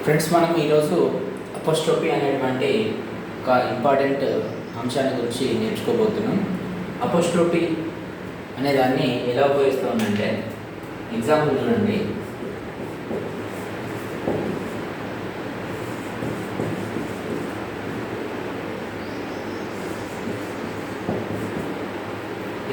Friends, మనం ఈరోజు apostrophe అనేటువంటి ఒక ఇంపార్టెంట్ అంశాన్ని గురించి నేర్చుకోబోతున్నాం. అపోస్ట్రోఫీ అనే దాన్ని ఎలా ఉపయోగిస్తామంటే, ఎగ్జాంపుల్ చూడండి.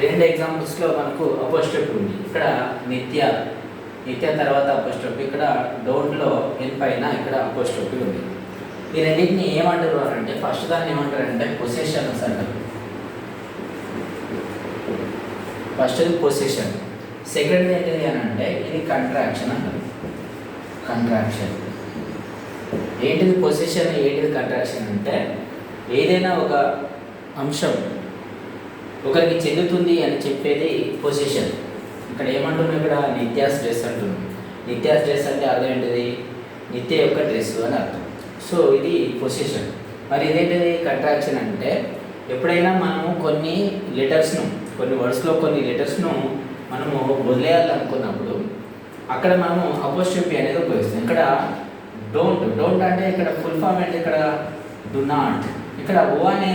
రెండు ఎగ్జాంపుల్స్లో మనకు అపోస్ట్రోఫీ ఉంది. ఇక్కడ నిత్య తర్వాత అపోస్ట్రోఫీ, ఇక్కడ డోంట్లో ఎన్ పైన ఇక్కడ అపోస్ట్రోఫీ ఉంది. ఈ రెండింటిని ఏమంటారు అంటే, ఫస్ట్ దాన్ని ఏమంటారంటే పొసెషన్స్ అంటారు. ఫస్ట్ ఇది పొసెషన్, సెకండ్ ఏంటిది అని అంటే ఇది కంట్రాక్షన్ అంటారు. కంట్రాక్షన్ ఏంటిది పొసెషన్, ఏంటిది కంట్రాక్షన్ అంటే, ఏదైనా ఒక అంశం ఒకరికి చెందుతుంది అని చెప్పేది పొసెషన్. ఇక్కడ ఏమంటున్నాం, ఇక్కడ నిత్యాస్ డ్రెస్ అంటున్నాం. నిత్యాస్ డ్రెస్ అంటే అర్థం ఏంటిది, నిత్య యొక్క డ్రెస్ అని అర్థం. సో ఇది పొసెషన్. మరి ఇదేంటిది కంట్రాక్షన్ అంటే, ఎప్పుడైనా మనము కొన్ని వర్డ్స్లో కొన్ని లెటర్స్ను మనము వదిలేయాలనుకున్నప్పుడు అక్కడ మనము అపోస్ట్రోఫీ అనేది ఉపయోగిస్తాం. ఇక్కడ డోంట్ అంటే ఇక్కడ ఫుల్ ఫామ్ అంటే ఇక్కడ డు నాట్. ఇక్కడ ఓ అనే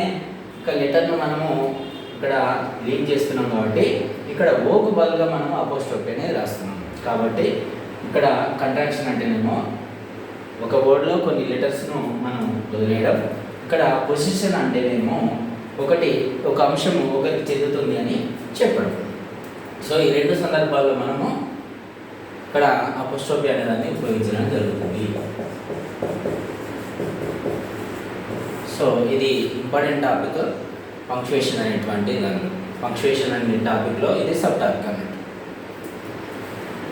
ఒక లెటర్ను మనము ఇక్కడ లీవ్ చేస్తున్నాం కాబట్టి ఇక్కడ ఓకు బదులుగా మనం అపోస్ట్రోఫీ అనేది రాస్తున్నాం. కాబట్టి ఇక్కడ కంట్రాక్షన్ అంటేనేమో ఒక వర్డ్లో కొన్ని లెటర్స్ను మనం వదిలేయడం. ఇక్కడ పొజిషన్ అంటేనేమో ఒక అంశము ఒకరికి చెందుతుంది అని చెప్పడం. సో ఈ రెండు సందర్భాల్లో మనము ఇక్కడ అపోస్ట్రోఫీ అనే దాన్ని ఉపయోగించడం జరుగుతుంది. సో ఇది ఇంపార్టెంట్ టాపిక్, పంక్చుయేషన్ అనేటువంటి దాన్ని. పంక్చుయేషన్ అనే టాపిక్లో ఇది సబ్ టాపిక్ అన్నమాట.